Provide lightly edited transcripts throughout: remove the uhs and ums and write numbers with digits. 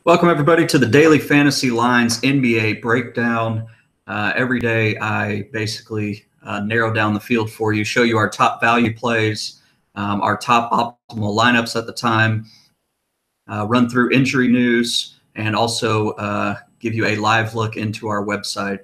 Welcome, everybody, to the Daily Fantasy Lines NBA Breakdown. Every day, I basically narrow down the field for you, show you our top value plays, our top optimal lineups at the time, run through injury news, and also give you a live look into our website.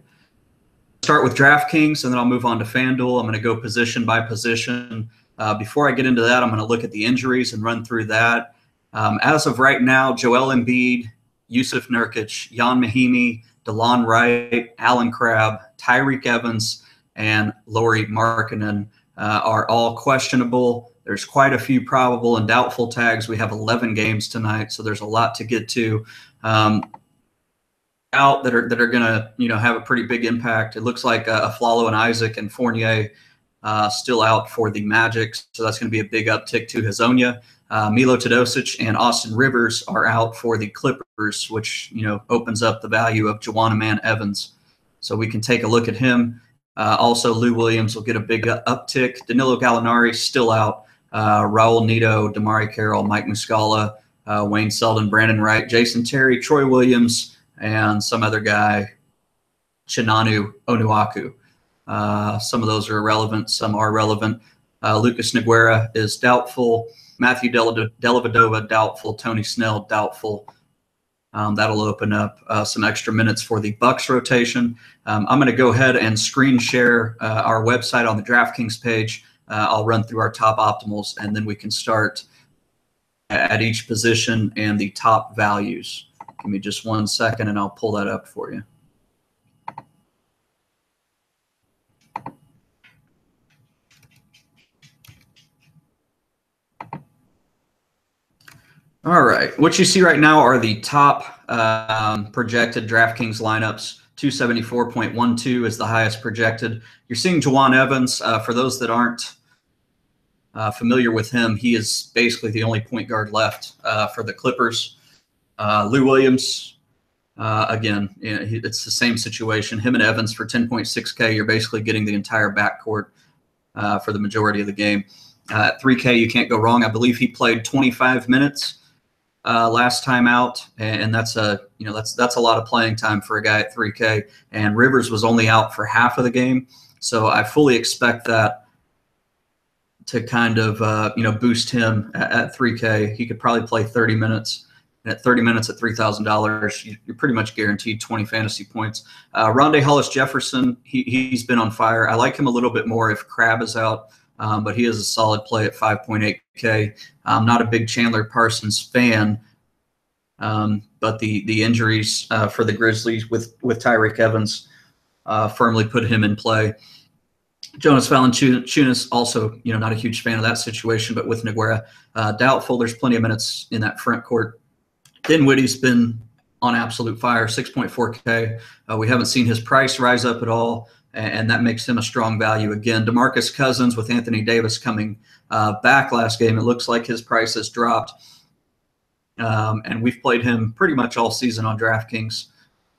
Start with DraftKings, and then I'll move on to FanDuel. I'm going to go position by position. Before I get into that, I'm going to look at the injuries and run through that. As of right now, Joel Embiid, Yusuf Nurkic, Jan Mahimi, DeLon Wright, Alan Crabb, Tyreek Evans, and Lauri Markkanen are all questionable. There's quite a few probable and doubtful tags. We have 11 games tonight, so there's a lot to get to. Out that are going to have a pretty big impact. It looks like Afflalo and Isaac and Fournier still out for the Magic, so that's going to be a big uptick to Hazonia. Milo Teodosic and Austin Rivers are out for the Clippers, which opens up the value of Juwan Evans. So we can take a look at him. Also, Lou Williams will get a big uptick. Danilo Gallinari still out. Raul Neto, Damari Carroll, Mike Muscala, Wayne Selden, Brandon Wright, Jason Terry, Troy Williams, and some other guy, Chinanu Onuaku. Some of those are irrelevant. Some are relevant. Lucas Nogueira is doubtful. Matthew Dellavedova, doubtful. Tony Snell, doubtful. That'll open up some extra minutes for the Bucks rotation. I'm going to go ahead and screen share our website on the DraftKings page. I'll run through our top optimals, and then we can start at each position and the top values. Give me just 1 second, and I'll pull that up for you. All right. What you see right now are the top projected DraftKings lineups. 274.12 is the highest projected. You're seeing Juwan Evans. For those that aren't familiar with him, he is basically the only point guard left for the Clippers. Lou Williams, again, it's the same situation. Him and Evans for 10.6K, you're basically getting the entire backcourt for the majority of the game. At 3K, you can't go wrong. I believe he played 25 minutes last time out, and that's a lot of playing time for a guy at 3K. And Rivers was only out for half of the game, so I fully expect that to kind of boost him at 3K. He could probably play 30 minutes. And at 30 minutes at $3,000, you're pretty much guaranteed 20 fantasy points. Rondé Hollis-Jefferson, he's been on fire. I like him a little bit more if Crabb is out, but he is a solid play at 5.8K. I'm not a big Chandler Parsons fan, but the injuries for the Grizzlies with Tyreek Evans firmly put him in play. Jonas Valanciunas, also, not a huge fan of that situation, but with Nogueira, doubtful. There's plenty of minutes in that front court. Dinwiddie's been on absolute fire, 6.4K. We haven't seen his price rise up at all, and that makes him a strong value again. DeMarcus Cousins with Anthony Davis coming back last game, it looks like his price has dropped. And we've played him pretty much all season on DraftKings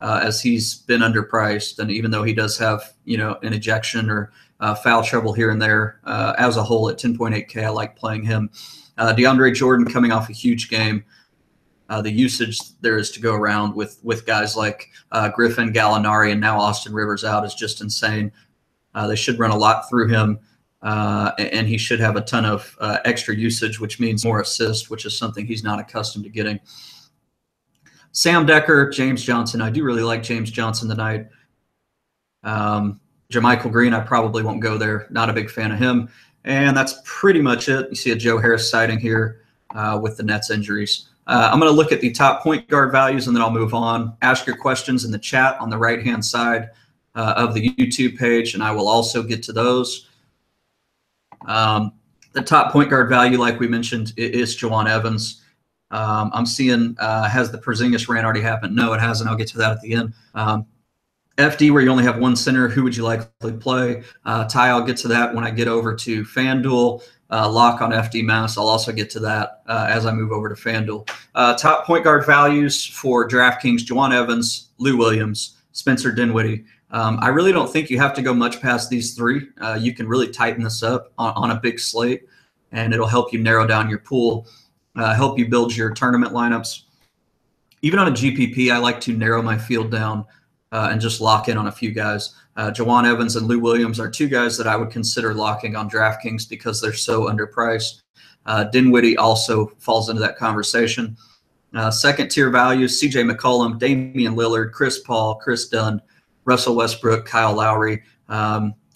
as he's been underpriced. And even though he does have, an ejection or foul trouble here and there, as a whole at 10.8K, I like playing him. DeAndre Jordan coming off a huge game. The usage there is to go around with guys like Griffin, Gallinari, and now Austin Rivers out is just insane. They should run a lot through him, and he should have a ton of extra usage, which means more assists, which is something he's not accustomed to getting. Sam Decker, James Johnson. I do really like James Johnson tonight. Jermichael Green, I probably won't go there. Not a big fan of him. And that's pretty much it. You see a Joe Harris sighting here with the Nets injuries. I'm going to look at the top point guard values, and then I'll move on. Ask your questions in the chat on the right-hand side of the YouTube page, and I will also get to those. The top point guard value, like we mentioned, is Juwan Evans. I'm seeing, has the Porzingis rant already happened? No, it hasn't. I'll get to that at the end. FD, where you only have one center, who would you likely play? Ty, I'll get to that when I get over to FanDuel. Lock on FD Mass. I'll also get to that as I move over to FanDuel. Top point guard values for DraftKings: Juwan Evans, Lou Williams, Spencer Dinwiddie. I really don't think you have to go much past these three. You can really tighten this up on a big slate, and it'll help you narrow down your pool, help you build your tournament lineups. Even on a GPP, I like to narrow my field down and just lock in on a few guys. Jawan Evans and Lou Williams are two guys that I would consider locking on DraftKings because they're so underpriced. Dinwiddie also falls into that conversation. Second tier values, CJ McCollum, Damian Lillard, Chris Paul, Chris Dunn, Russell Westbrook, Kyle Lowry.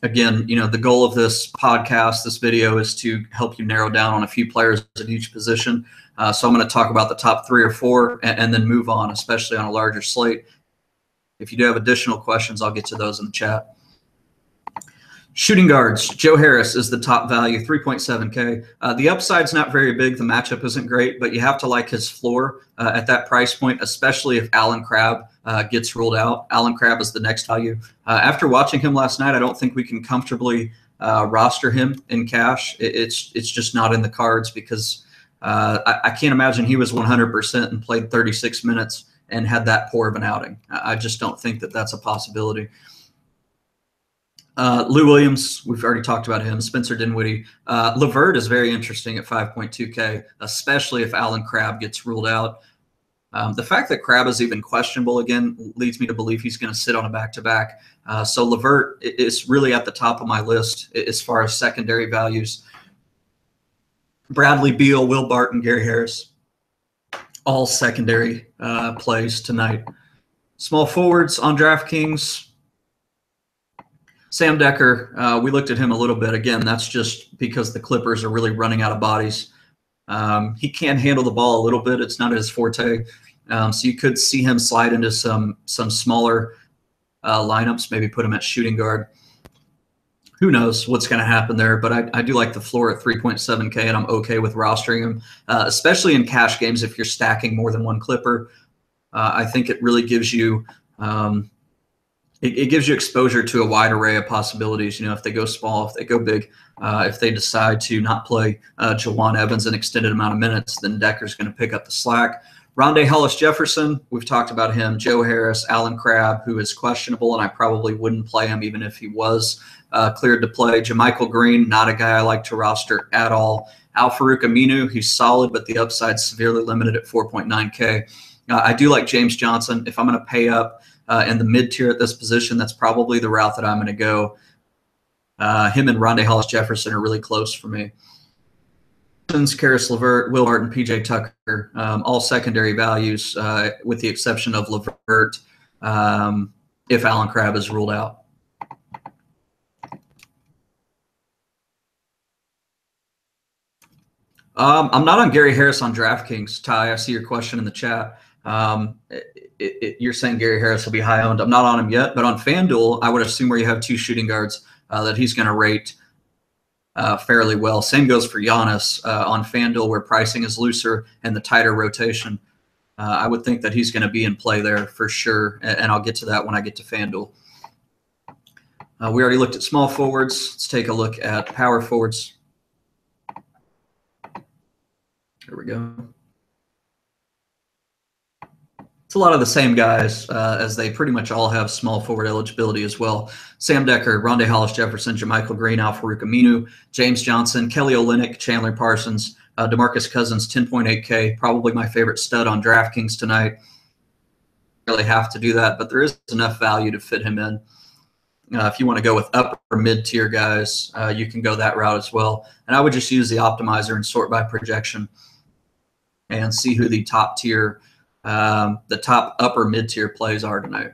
Again, the goal of this podcast, this video, is to help you narrow down on a few players at each position. So I'm going to talk about the top 3 or 4 and then move on, especially on a larger slate. If you do have additional questions, I'll get to those in the chat. Shooting guards, Joe Harris is the top value, 3.7K. The upside's not very big. The matchup isn't great, but you have to like his floor at that price point, especially if Allen Crabbe gets ruled out. Allen Crabbe is the next value. After watching him last night, I don't think we can comfortably roster him in cash. It's just not in the cards because I can't imagine he was 100% and played 36 minutes and had that poor of an outing. I just don't think that that's a possibility. Lou Williams, we've already talked about him. Spencer Dinwiddie. LeVert is very interesting at 5.2K, especially if Allen Crabbe gets ruled out. The fact that Crabbe is even questionable again leads me to believe he's going to sit on a back-to-back. So LeVert is really at the top of my list as far as secondary values. Bradley Beal, Will Barton, Gary Harris, all secondary plays tonight. Small forwards on DraftKings. Sam Decker, we looked at him a little bit. Again, that's just because the Clippers are really running out of bodies. He can handle the ball a little bit. It's not his forte. So you could see him slide into some smaller lineups, maybe put him at shooting guard. Who knows what's going to happen there, but I do like the floor at 3.7K, and I'm okay with rostering him, especially in cash games if you're stacking more than one Clipper. I think it really gives you it gives you exposure to a wide array of possibilities. If they go small, if they go big, if they decide to not play Jawan Evans an extended amount of minutes, then Decker's going to pick up the slack. Rondé Hollis-Jefferson, we've talked about him. Joe Harris, Allen Crabbe, who is questionable, and I probably wouldn't play him even if he was cleared to play. JaMychal Green, not a guy I like to roster at all. Al-Farouq Aminu, he's solid, but the upside's severely limited at 4.9K. I do like James Johnson. If I'm going to pay up in the mid-tier at this position, that's probably the route that I'm going to go. Him and Rondé Hollis-Jefferson are really close for me. Karis LeVert, Will Barton, PJ Tucker, all secondary values with the exception of LeVert if Allen Crabbe is ruled out. I'm not on Gary Harris on DraftKings, Ty. I see your question in the chat. You're saying Gary Harris will be high owned. I'm not on him yet, but on FanDuel, I would assume where you have 2 shooting guards that he's going to rate fairly well. Same goes for Giannis on FanDuel, where pricing is looser and the tighter rotation. I would think that he's going to be in play there for sure, and I'll get to that when I get to FanDuel. We already looked at small forwards. Let's take a look at power forwards. Here we go. It's a lot of the same guys as they pretty much all have small forward eligibility as well. Sam Decker, Rondé Hollis-Jefferson, JaMychal Green, Al-Farouq Aminu, James Johnson, Kelly Olynyk, Chandler Parsons, DeMarcus Cousins, 10.8K, probably my favorite stud on DraftKings tonight. Really have to do that, but there is enough value to fit him in. If you want to go with upper mid-tier guys, you can go that route as well. And I would just use the optimizer and sort by projection and see who the top tier, the top upper mid-tier plays are tonight.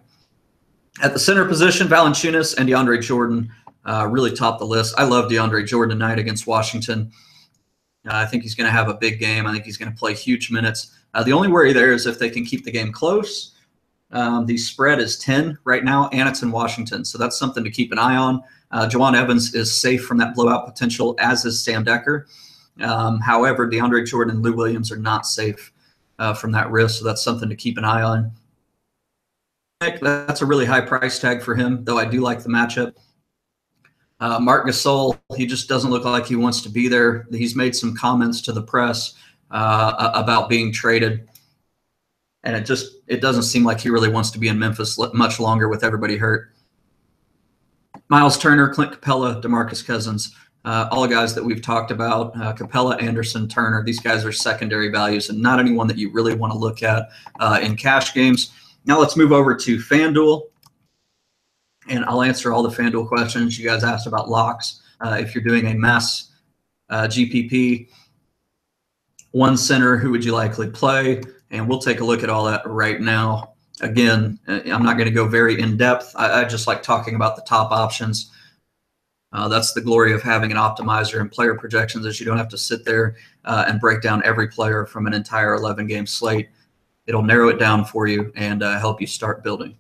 At the center position, Valanciunas and DeAndre Jordan really top the list. I love DeAndre Jordan tonight against Washington. I think he's going to have a big game. I think he's going to play huge minutes. The only worry there is if they can keep the game close. The spread is 10 right now, and it's in Washington, so that's something to keep an eye on. Jawan Evans is safe from that blowout potential, as is Sam Decker. However, DeAndre Jordan and Lou Williams are not safe from that risk, so that's something to keep an eye on. That's a really high price tag for him, though I do like the matchup. Marc Gasol, he just doesn't look like he wants to be there. He's made some comments to the press about being traded, and it doesn't seem like he really wants to be in Memphis much longer with everybody hurt. Miles Turner, Clint Capella, DeMarcus Cousins, all the guys that we've talked about, Capella, Anderson, Turner, these guys are secondary values and not anyone that you really want to look at in cash games. Now let's move over to FanDuel, and I'll answer all the FanDuel questions you guys asked about locks. If you're doing a mass GPP, one center, who would you likely play? And we'll take a look at all that right now. Again, I'm not going to go very in-depth. I just like talking about the top options. That's the glory of having an optimizer and player projections, is you don't have to sit there and break down every player from an entire 11-game slate. It'll narrow it down for you and help you start building.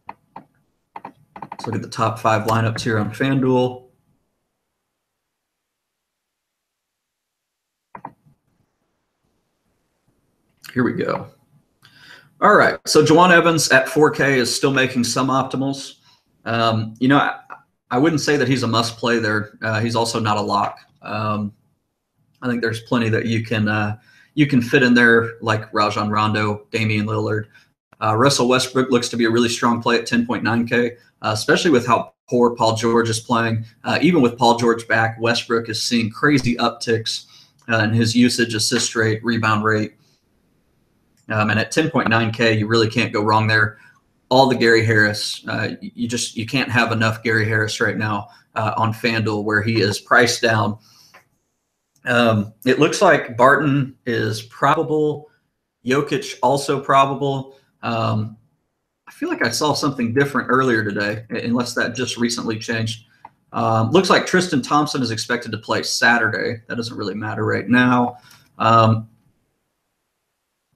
Let's look at the top 5 lineups here on FanDuel. Here we go. All right, so Juwan Evans at 4K is still making some optimals. You know, I wouldn't say that he's a must play there. He's also not a lock. I think there's plenty that you can fit in there, like Rajon Rondo, Damian Lillard. Russell Westbrook looks to be a really strong play at 10.9K, especially with how poor Paul George is playing. Even with Paul George back, Westbrook is seeing crazy upticks in his usage, assist rate, rebound rate. And at 10.9K, you really can't go wrong there. All the Gary Harris, you can't have enough Gary Harris right now on FanDuel, where he is priced down. It looks like Barton is probable. Jokic also probable. I feel like I saw something different earlier today, unless that just recently changed. Looks like Tristan Thompson is expected to play Saturday. That doesn't really matter right now.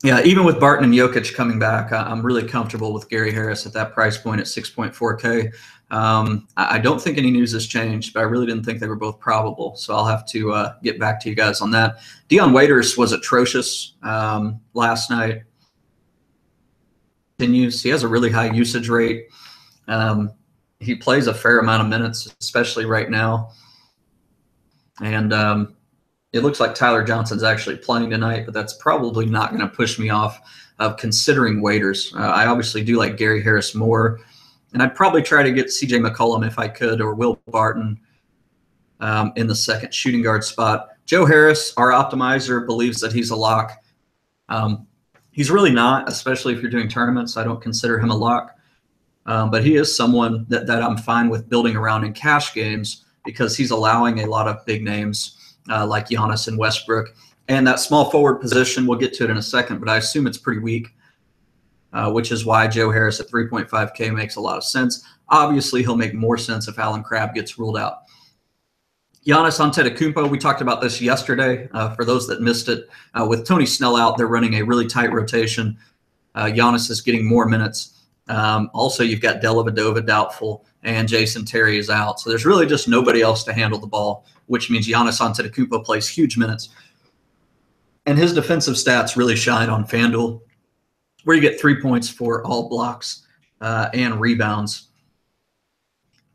Yeah, even with Barton and Jokic coming back, I'm really comfortable with Gary Harris at that price point at 6.4K. I don't think any news has changed, but I really didn't think they were both probable. So I'll have to get back to you guys on that. Dion Waiters was atrocious last night. Continues. He has a really high usage rate. He plays a fair amount of minutes, especially right now. And it looks like Tyler Johnson's actually playing tonight, but that's probably not going to push me off of considering Waiters. I obviously do like Gary Harris more, and I'd probably try to get CJ McCollum if I could, or Will Barton in the second shooting guard spot. Joe Harris, our optimizer, believes that he's a lock. He's really not, especially if you're doing tournaments. I don't consider him a lock, but he is someone that I'm fine with building around in cash games because he's allowing a lot of big names like Giannis and Westbrook. And that small forward position, we'll get to it in a second, but I assume it's pretty weak, which is why Joe Harris at 3.5K makes a lot of sense. Obviously, he'll make more sense if Allen Crabbe gets ruled out. Giannis Antetokounmpo, we talked about this yesterday. For those that missed it, with Tony Snell out, they're running a really tight rotation. Giannis is getting more minutes. Also, you've got Dellavedova doubtful, and Jason Terry is out. So there's really just nobody else to handle the ball, which means Giannis Antetokounmpo plays huge minutes. And his defensive stats really shine on FanDuel, where you get 3 points for all blocks and rebounds.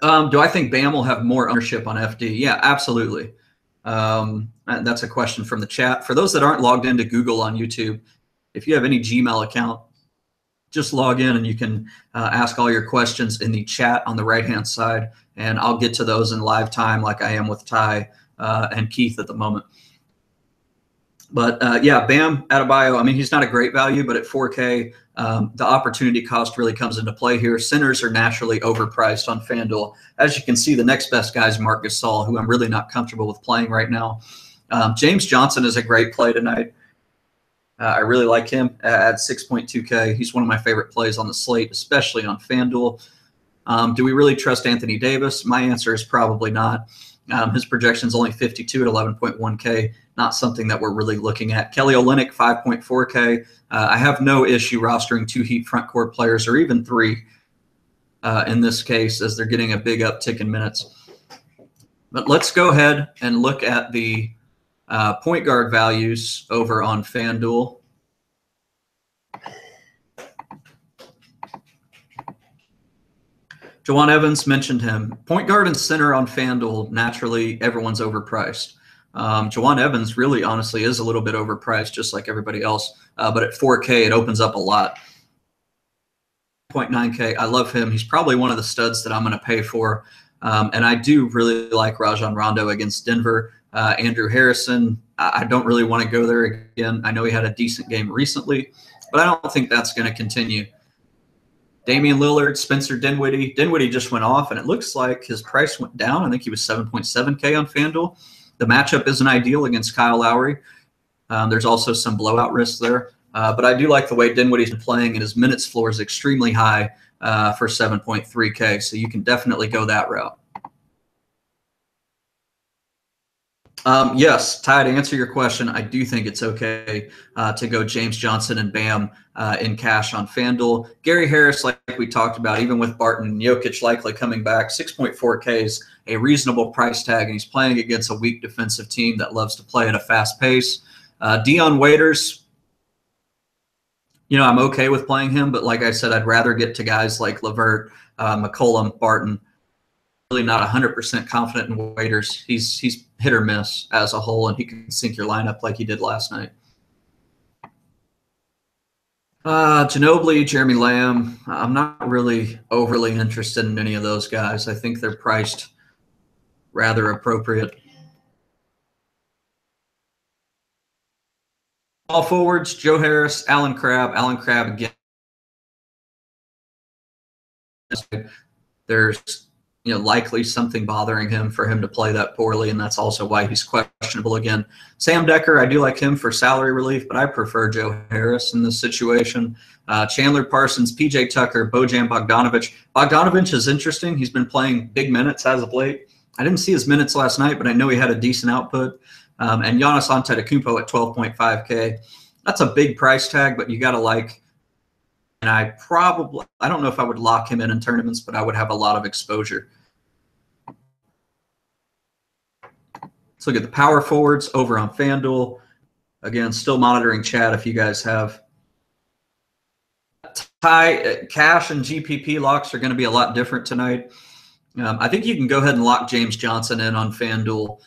Do I think Bam will have more ownership on FD? Yeah, absolutely. That's a question from the chat. For those that aren't logged into Google on YouTube, if you have any Gmail account, just log in and you can ask all your questions in the chat on the right-hand side, and I'll get to those in live time like I am with Ty and Keith at the moment. But, yeah, Bam Adebayo, I mean, he's not a great value, but at 4K, the opportunity cost really comes into play here. Centers are naturally overpriced on FanDuel. As you can see, the next best guy is Marc Gasol, who I'm really not comfortable with playing right now. James Johnson is a great play tonight. I really like him at 6.2K. He's one of my favorite plays on the slate, especially on FanDuel. Do we really trust Anthony Davis? My answer is probably not. His projection is only 52 at 11.1K, not something that we're really looking at. Kelly Olynyk, 5.4K. I have no issue rostering 2 Heat front court players, or even 3 in this case, as they're getting a big uptick in minutes. But let's go ahead and look at the point guard values over on FanDuel. Juwan Evans, mentioned him. Point guard and center on FanDuel, naturally, everyone's overpriced. Juwan Evans really, honestly, is a little bit overpriced, just like everybody else. But at 4K, it opens up a lot. 0.9K, I love him. He's probably one of the studs that I'm going to pay for. And I do really like Rajon Rondo against Denver. Andrew Harrison, I don't really want to go there again. I know he had a decent game recently, but I don't think that's going to continue. Damian Lillard, Spencer Dinwiddie. Dinwiddie just went off, and it looks like his price went down. I think he was 7.7K on FanDuel. The matchup isn't ideal against Kyle Lowry. There's also some blowout risk there. But I do like the way Dinwiddie's been playing, and his minutes floor is extremely high for 7.3K. So you can definitely go that route. Yes, Ty, to answer your question, I do think it's okay to go James Johnson and Bam in cash on FanDuel. Gary Harris, like we talked about, even with Barton and Jokic likely coming back, 6.4K is a reasonable price tag, and he's playing against a weak defensive team that loves to play at a fast pace. Dion Waiters, I'm okay with playing him, but like I said, I'd rather get to guys like LeVert, McCollum, Barton. Really not 100% confident in Waiters. He's hit or miss as a whole, and he can sink your lineup like he did last night. Ginobili, Jeremy Lamb. I'm not really overly interested in any of those guys. I think they're priced rather appropriate. All forwards, Joe Harris, Alan Crabb. Alan Crabb again. There's likely something bothering him for him to play that poorly, and that's also why he's questionable again. Sam Decker, I do like him for salary relief, but I prefer Joe Harris in this situation. Chandler Parsons, PJ Tucker, Bojan Bogdanovic. Bogdanovic is interesting. He's been playing big minutes as of late. I didn't see his minutes last night, but I know he had a decent output. And Giannis Antetokounmpo at 12.5K. That's a big price tag, but you got to like. And I don't know if I would lock him in tournaments, but I would have a lot of exposure. Let's look at the power forwards over on FanDuel. Again, still monitoring chat if you guys have. Cash and GPP locks are going to be a lot different tonight. I think you can go ahead and lock James Johnson in on FanDuel.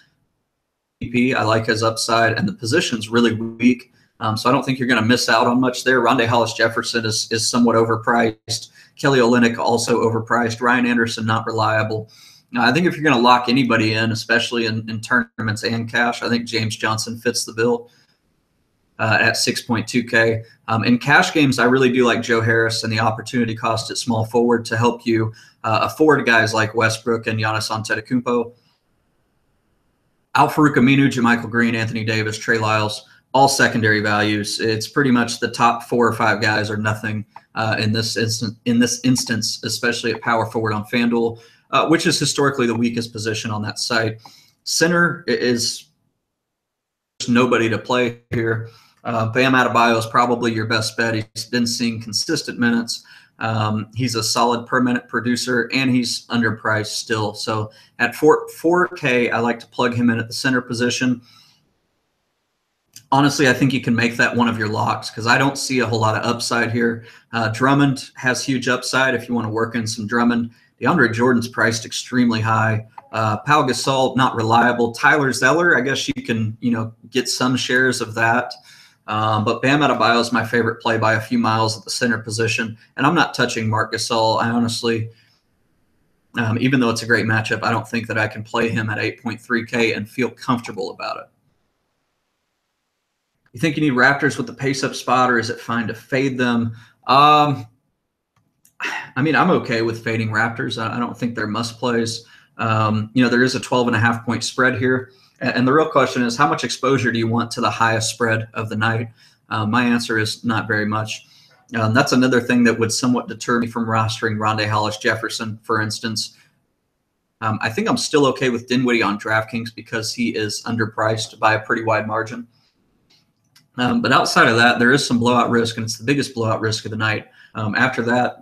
I like his upside, and the position's really weak. So I don't think you're going to miss out on much there. Rondé Hollis-Jefferson is somewhat overpriced. Kelly Olynyk also overpriced. Ryan Anderson not reliable. I think if you're going to lock anybody in, especially in tournaments and cash, I think James Johnson fits the bill at 6.2K. In cash games, I really do like Joe Harris and the opportunity cost at small forward to help you afford guys like Westbrook and Giannis Antetokounmpo. Al-Farouq Aminu, JaMychal Green, Anthony Davis, Trey Lyles. All secondary values. It's pretty much the top 4 or 5 guys or nothing in this instance, especially at power forward on FanDuel, which is historically the weakest position on that site. Center is nobody to play here. Bam Adebayo is probably your best bet. He's been seeing consistent minutes. He's a solid per minute producer, and he's underpriced still. So at 4K, I like to plug him in at the center position. Honestly, I think you can make that one of your locks because I don't see a whole lot of upside here. Drummond has huge upside if you want to work in some Drummond. DeAndre Jordan's priced extremely high. Pau Gasol, not reliable. Tyler Zeller, I guess you can get some shares of that. But Bam Adebayo is my favorite play by a few miles at the center position. And I'm not touching Marc Gasol. I honestly, even though it's a great matchup, I don't think that I can play him at 8.3K and feel comfortable about it. You think you need Raptors with the pace-up spot, or is it fine to fade them? I mean, I'm okay with fading Raptors. I don't think they're must-plays. There is a 12.5-point spread here. And the real question is, how much exposure do you want to the highest spread of the night? My answer is not very much. That's another thing that would somewhat deter me from rostering Rondé Hollis-Jefferson, for instance. I think I'm still okay with Dinwiddie on DraftKings because he is underpriced by a pretty wide margin. But outside of that, there is some blowout risk, and it's the biggest blowout risk of the night. After that,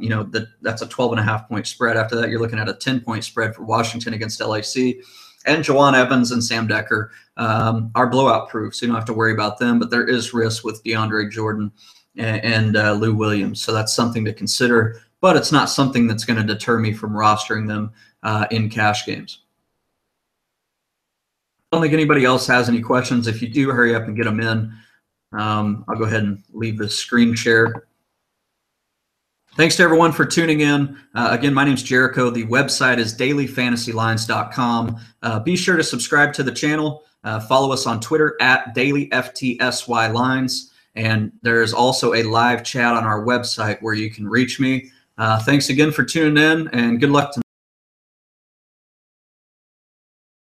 that's a 12.5-point spread. After that, you're looking at a 10-point spread for Washington against LAC. And Jawan Evans and Sam Decker are blowout proof, so you don't have to worry about them. But there is risk with DeAndre Jordan and Lou Williams, so that's something to consider. But it's not something that's going to deter me from rostering them in cash games. I don't think anybody else has any questions. If you do, hurry up and get them in. I'll go ahead and leave the screen share. Thanks to everyone for tuning in. Again, my name's Jericho. The website is dailyfantasylines.com. Be sure to subscribe to the channel. Follow us on Twitter at dailyftslines. And there's also a live chat on our website where you can reach me. Thanks again for tuning in, and good luck tonight.